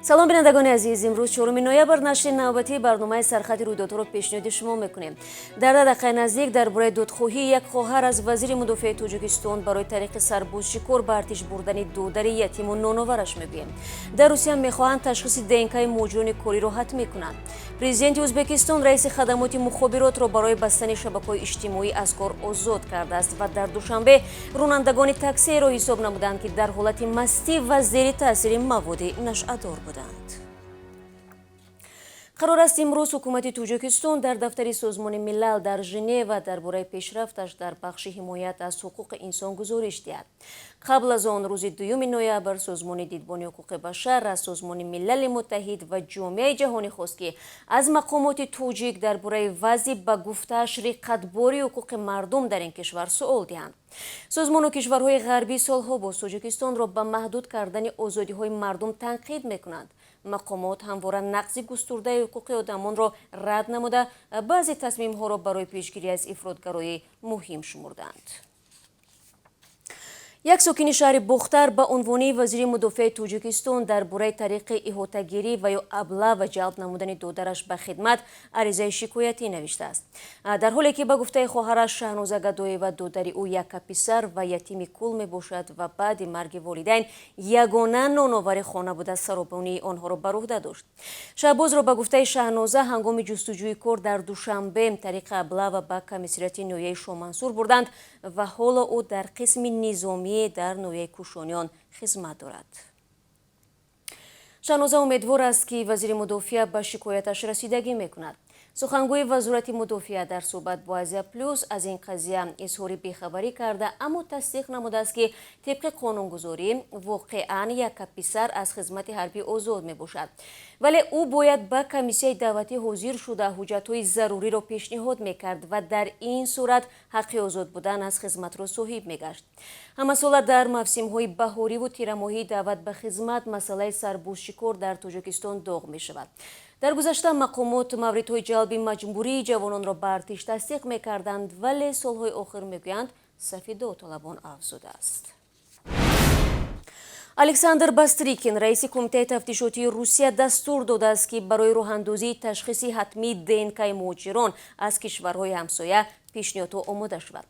салом бинандагони азиз, имрӯз 4 ноябр нашри навбатии барномаи сархатти рӯйдодҳоро пешниҳоди шумо мекунем. Дар дақиқаи наздик дар бораи додхоҳии як хоҳар аз вазири мудофиаи Тоҷикистон барои тариқи сарбозшикор ба артиш бурдани додари ятиму ноновараш мегӯем. Дар Русия мехоҳанд ташхиси ДНК-и муҳоҷирони кориро ҳатм мекунанд. Президенти Ӯзбекистон раиси хадамоти мухобиротро барои бастани шабакаҳои иҷтимоӣ аз кор озод кардааст ва дар душанбе ронандагони таксиеро ҳисоб намуданд, ки дар ҳолати мастӣ ва зери таъсири маводи нашъадор буданд. қарор аст имрӯз ҳукумати Тоҷикистон дар дафтари Созмони Милал дар Женева дар бораи пешрафташ дар бахши ҳимоят аз ҳуқуқи инсон гузориш диҳад. қабл аз он рӯзи 2 ноябр Созмони дидбони ҳуқуқи башар аз Созмони Милали Муттаҳид ва ҷомеаи ҷаҳонӣ хост, ки аз мақомоти тоҷик дар бораи вазъи ба гуфтааш риққатбори ҳуқуқи мардум дар ин кишвар суол диҳанд. Созмону кишварҳои ғарбӣ солҳо боз Тоҷикистонро ба маҳдуд кардани озодиҳои мардум танқид мекунанд. мақомот ҳамвора нақзи густурдаи ҳуқуқи одамонро рад намуда, баъзе тасмимҳоро барои пешгирӣ аз ифротгароӣ муҳим шумурданд. як сокини шаҳри Бухтар ба унвони вазири мудофиаи Тоҷикистон дар бораи тариқи иҳотагирӣ ва ё абла ва ҷалб намудани додараш ба хидмат аризаи шикоятӣ навиштааст. Дар ҳоле ки ба гуфтаи хоҳараш Шаҳноза Гадоева додари ӯ яка писар ва ятими кул мебошад ва баъди марги волидайн ягона ноновари хона буда саробонии онҳоро бар уҳда дошт. Шаҳбозро ба гуфтаи Шаҳноза ҳангоми ҷустуҷӯи кор дар Душанбе тариқи абла ва ба комиссарияти ноҳияи Шомансур бурданд ва ҳоло ӯ дар қисми низомӣ дар ноҳияи Кушониён хизмат дорад. Шаҳноза умедвор аст, ки вазири мудофиа ба шикояташ расидагӣ мекунад. сухангӯи вазорати мудофиа дар суҳбат бо Азия Плюс аз ин қазия изҳори бехабарӣ карда, аммо тасдиқ намудааст, ки тибқи қонунгузорӣ воқеан яка писар аз хизмати ҳарбӣ озод мебошад. вале ӯ бояд ба комиссияи давлатӣ ҳозир шуда ҳуҷҷатҳои заруриро пешниҳод мекард ва дар ин сурат ҳаққи озод будан аз хизматро соҳиб мегашт. ҳамасола дар мавсимҳои баҳориву тирамоҳӣ даъват ба хизмат масъалаи сарбозшикор дар Тоҷикистон доғ мешавад. дар гузашта мақомот мавридҳои ҷалби маҷбурии ҷавононро ба артиш тасдиқ мекарданд, вале солҳои охир мегӯянд сафи довталабон афзудааст. Александр Бастрикин, раиси Кумитаи тафтишотии Русия, дастур додааст, ки барои роҳандозии ташхиси ҳатмии ДНК-и муҳоҷирон аз кишварҳои ҳамсоя пешниҳодҳо омода шавад.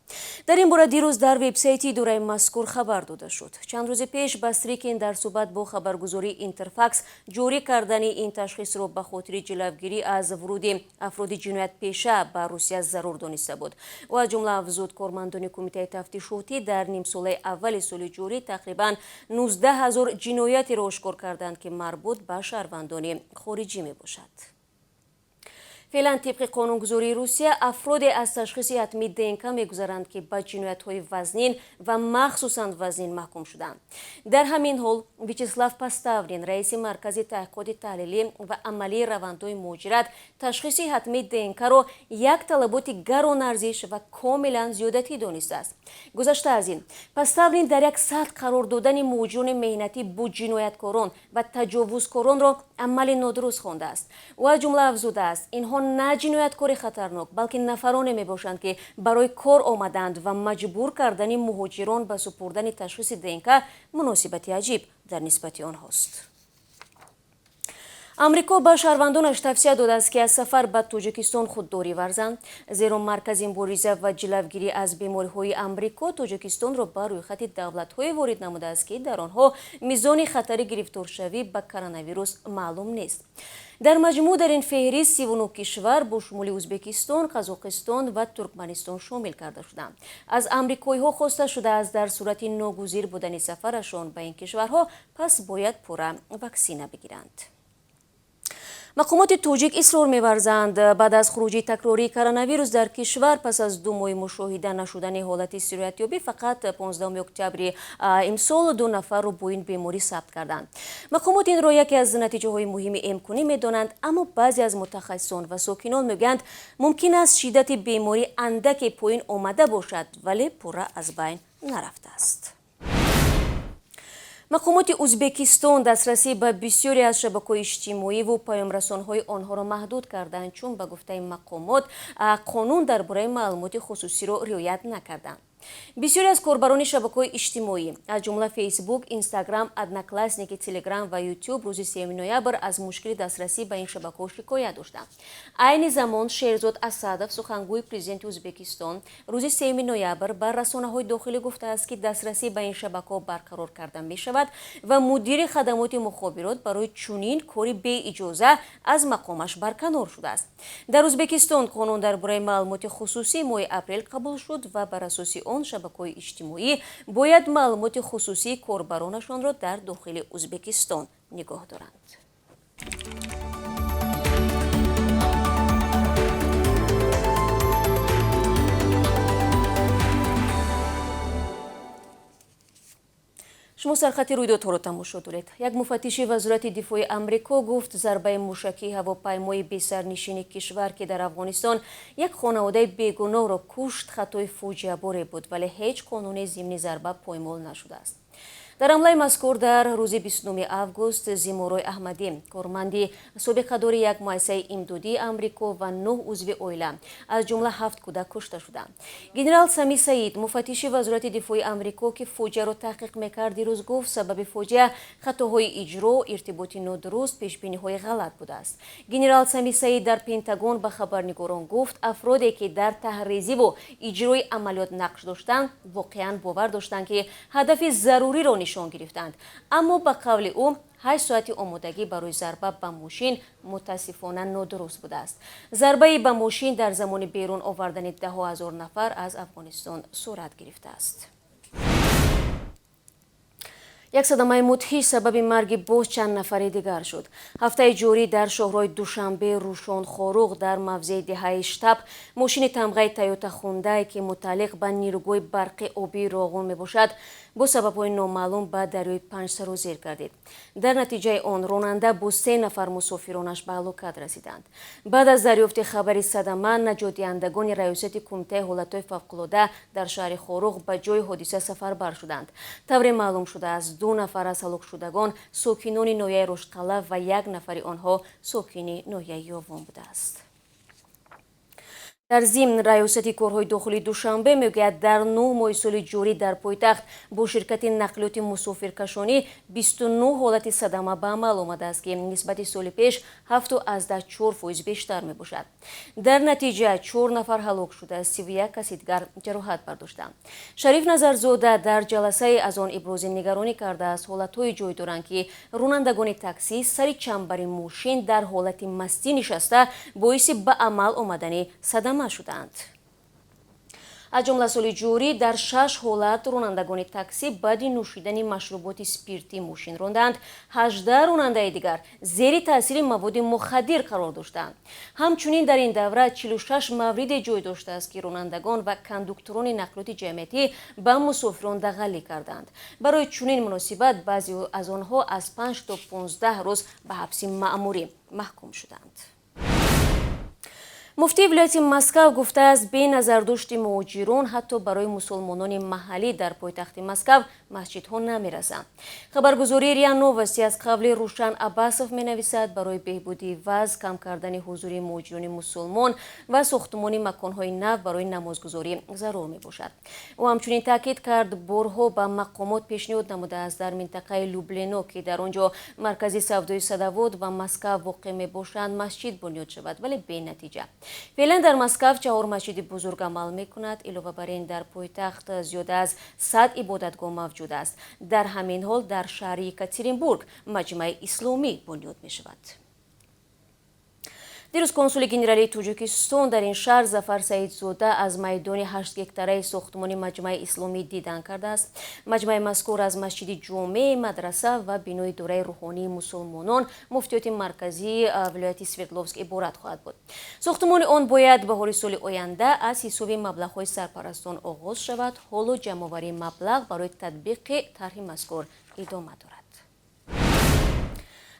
дар ин бора дирӯз дар вебсайти идораи мазкур хабар дода шуд. чанд рӯзи пеш Бастрикин дар суҳбат бо хабаргузории Интерфакс ҷорӣ кардани ин ташхисро ба хотири ҷилавгирӣ аз вуруди афроди ҷиноятпеша ба Русия зарур дониста буд. ӯ аз ҷумла афзуд, кормандони Кумитаи тафтишотӣ дар нимсолаи аввали соли ҷорӣ тақрибан 19 000 ҷиноятеро ошкор карданд, ки марбут ба шаҳрвандони хориҷӣ мебошад. феълан тибқи қонунгузории Русия афроде аз ташхиси ҳатмии ДНК мегузаранд, ки ба ҷиноятҳои вазнин ва махсусан вазнин маҳкум шуданд. дар ҳамин ҳол Вячеслав Поставлин, раиси маркази таҳқиқоти таҳлилӣ ва амалии равандҳои муҳоҷират, ташхиси ҳатмии ДНК-ро як талаботи гаронарзиш ва комилан зиёдатӣ донистааст. гузашта аз ин, Поставлин дар як сатҳ қарор додани муҳоҷирони меҳнатӣ бо ҷинояткорон ва таҷовузкоронро амали нодуруст хондааст. ӯ аз ҷумла афзудааст, инҳо на ҷинояткори хатарнок, балки нафароне мебошанд, ки барои кор омаданд ва маҷбур кардани муҳоҷирон ба супурдани ташхиси ДНК муносибати аҷиб дар нисбати онҳост. амрико ба шаҳрвандонаш тавсия додааст, ки аз сафар ба Тоҷикистон худдорӣ варзанд, зеро маркази мубориза ва ҷилавгирӣ аз бемориҳои Амрико Тоҷикистонро ба рӯйхати давлатҳое ворид намудааст, ки дар онҳо мизони хатари гирифторшавӣ ба коронавирус маълум нест. дар маҷмӯъ дар ин феҳрист 39 кишвар бо шумоли Ӯзбекистон, Қазоқистон ва Туркманистон шомил карда шуданд. аз амрикоиҳо хоста шудааст дар сурати ногузир будани сафарашон ба ин кишварҳо пас бояд пурра ваксина бигиранд. мақомоти тоҷик исрор меварзанд, баъд аз хуруҷи такрории коронавирус дар кишвар пас аз 2 моҳи мушоҳида нашудани ҳолати сироятёбӣ фақат 15 октябри имсол 2 нафарро бо ин беморӣ сабт карданд. мақомот инро яке аз натиҷаҳои муҳими эмкунӣ медонанд, аммо баъзе аз мутахассисон ва сокинон мегӯянд, мумкин аст шиддати беморӣ андаке поин омада бошад, вале пурра аз байн нарафтааст. мақомоти Ӯзбекистон дастрасӣ ба бисёре аз шабакаҳои иҷтимоиву паёмрасонҳои онҳоро маҳдуд карданд, чун ба гуфтаи мақомот қонун дар бораи маълумоти хусусиро риоят накарданд. бисёре аз корбарони шабакаҳои иҷтимоӣ аз ҷумла фейсбук, инстаграм, одноклассники, телеграм ва ютуб рӯзи 3 ноябр аз мушкили дастрасӣ ба ин шабакаҳо шикоят доштанд. айни замон шерзод асадов, сухангӯи президенти ӯзбекистон, рӯзи 3 ноябр ба расонаҳои дохилӣ гуфтааст ки дастрасӣ ба ин шабакаҳо барқарор карда мешавад ва мудири хадамоти мухобирот барои чунин кори беиҷоза аз мақомаш барканор шудааст. дар ӯзбекистон қонун дар бораи маълумоти хусусӣ моҳи апрел қабул шуд ва бар асоси он шабакаҳои иҷтимоӣ бояд маълумоти хусусии корбаронашонро дар дохили ӯзбекистон нигоҳ доранд. шумо сархатти рӯйдодҳоро тамошо доред. як муфаттиши вазорати дифои амрико гуфт зарбаи мушакии ҳавопаймои бесарнишини кишвар ки дар афғонистон як хонаводаи бегуноҳро кушт хатои фоҷиаборе буд, вале ҳеҷ қонуни зимни зарба поймол нашудааст. дар ҳамлаи мазкур дар рӯзи 29 август зиморой аҳмадӣ, корманди собиқадори як муассисаи имдодии амрико ва 9 узви оила, аз ҷумла 7 кӯдак кушта шуданд. генерал Сами Саид, муфаттиши вазорати дифои амрико ки фоҷиаро таҳқиқ мекард, дирӯз гуфт сабаби фоҷиа хатоҳои иҷро, иртиботи нодуруст, пешбиниҳои ғалат будааст. генерал Сами Саид дар Пентагон ба хабарнигорон гуфт афроде ки дар таҳризиву иҷрои амалиёт нақш доштанд, воқеан бовар доштанд ки ҳадафи заруриро нишон гирифтанд, аммо ба қавли ӯ 8 соати омодагӣ барои зарба ба мошин мутаассифона нодуруст будааст. зарбаи ба мошин дар замони берун овардани даҳо ҳазор нафар аз Афғонистон сурат гирифтааст. як садамаи мудҳиш сабаби марги боз чанд нафари дигар шуд. ҳафтаи ҷорӣ дар шоҳрои Душанбе, Рӯшон, Хоруғ дар мавзеи диҳаи штаб мошини тамғаи Toyota Hyundai ки мутааллиқ ба нирӯгоҳи барқи обии Роғун мебошад, бо сабабҳои номаълум ба дарёи Панҷсару зер гардид. дар натиҷаи он ронанда бо 3 нафар мусофиронаш ба ҳалокат расиданд. баъд аз дарёфти хабари садама, наҷотдиҳандагони раёсати кумитаи ҳолатҳои фавқулода дар шаҳри Хоруғ ба ҷои ҳодиса сафарбар шуданд. тавре маълум шудааст 2 нафар аз ҳалокшудагон сокинони ноҳияи Рушдқалъа ва 1 нафари онҳо сокини ноҳияи Ёвон будааст. дар зимн раёсати корҳои дохилии Душанбе мегӯяд дар 9 моҳи соли ҷорӣ дар пойтахт бо ширкати нақлиёти мусофиркашонӣ 29 ҳолати садама ба амал омадааст ки нисбати соли пеш 7.4% бештар мебошад. дар натиҷа 4 нафар ҳалок шуда, 31 каси дигар ҷароҳат бардоштанд. Шариф Назарзода дар ҷаласае аз он ибрози нигаронӣ кардааст ҳолатҳое ҷой доранд ки ронандагони таксӣ сари чамбари мошин дар ҳолати мастӣ нишаста боиси ба амал омадани садама шуданд. аз ҷумла соли ҷорӣ дар 6 ҳолат ронандагони таксӣ баъди нӯшидани машруботи спиртӣ мошин ронданд, 18 ронандаи дигар зери таъсири маводи мухаддир қарор доштанд. ҳамчунин дар ин давра 46 мавриде ҷой доштааст ки ронандагон ва кондукторони нақлиёти ҷамъиятӣ ба мусофирон дағалӣ карданд. барои чунин муносибат баъзе аз онҳо аз 5 то 15 рӯз ба ҳабси маъмурӣ маҳкум шуданд. муфтии вилояти Москав гуфтааст беназардошти муҳоҷирон ҳатто барои мусулмонони маҳаллӣ дар пойтахти Москав масҷидҳо намерасанд. хабаргузории РИА Новости аз қавли Рушан Аббасов менависад барои беҳбудии вазъ, кам кардани ҳузури муҳоҷирони мусулмон ва сохтмони маконҳои нав барои намозгузорӣ зарур мебошад. ӯ ҳамчунин таъкид кард борҳо ба мақомот пешниҳод намудааст дар минтақаи Люблино ки дар он ҷо маркази савдои садовод ва Москав воқеъ мебошанд масҷид бунёд шавад, вале бенатиҷа. феълан дар Москав 4 масҷиди бузург амал мекунад. илова бар ин дар пойтахт зиёда аз 100 ибодатгоҳ мавҷуд аст. дар ҳамин ҳол дар шаҳри Екатеринбург маҷмаи исломӣ бунёд мешавад. дирӯз консули генералии Тоҷикистон дар ин шаҳр Зафар Саидзода аз майдони 8 гектараи сохтмони маҷмаи исломӣ дидан кардааст. маҷмаи мазкур аз масҷиди ҷомеъ, мадраса ва бинои идораи рӯҳонии мусулмонон муфтиёти марказии вилояти Свердловск иборат хоҳад буд. сохтмони он бояд баҳори соли оянда аз ҳисоби маблағҳои сарпарастон оғоз шавад. ҳоло ҷамъоварии маблағ барои татбиқи тарҳи мазкур идома дорад.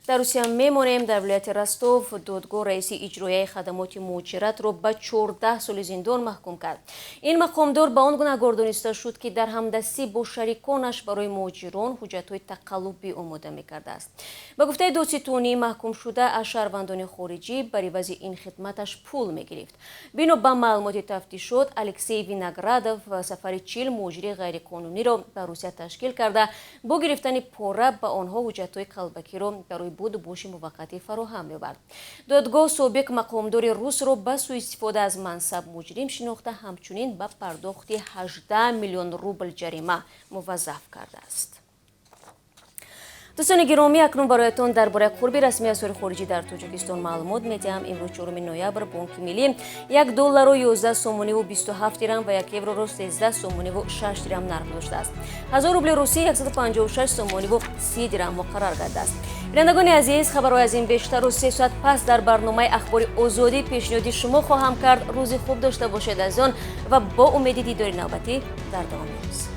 дар русия мемонем. дар вилояти ростов додгоҳ раиси иҷроияи хадамоти муҳоҷиратро ба 14 соли зиндон маҳкум кард. ин мақомдор ба он гуна гордониста шуд ки дар ҳамдастӣ бо шариконаш барои муҳоҷирон ҳуҷҷатҳои тақаллубӣ омода мекардааст. ба гуфтаи додситонӣ маҳкумшуда аз шаҳрвандони хориҷӣ бар ивази ин хидматаш пул мегирифт. бино ба маълумоти тафтишот, Алексей Виноградов сафари 40 муҳоҷири ғайриқонуниро ба Русия ташкил карда бо гирифтани пора ба онҳо ҳуҷҷатҳои қалбакиро барои буду боши муваққатӣ фароҳам меовард. додгоҳ собиқ мақомдори русро ба сӯистифода аз мансаб муҷрим шинохта, ҳамчунин ба пардохти 18 миллион рубл ҷарима муваззаф кардааст. дӯстони гиромӣ, акнун бароятон дар бораи қурби расмии асъори хориҷӣ дар Тоҷикистон маълумот медиҳам. имрӯз 4 ноябр бонки миллӣ $1 11 сомониву 27 дирам ва 1 евроро 13 сомониву 6 дирам нарх доштааст. 1000 рубли русӣ 156 сомониву 30 дирам муқаррар гардааст. бинандагони азиз, хабарҳои аз ин бештару 3 соат пас дар барномаи ахбори озодӣ пешниҳоди шумо хоҳам кард. рӯзи хуб дошта бошед азизон ва бо умеди дидори навбатӣ дар давоми рӯз.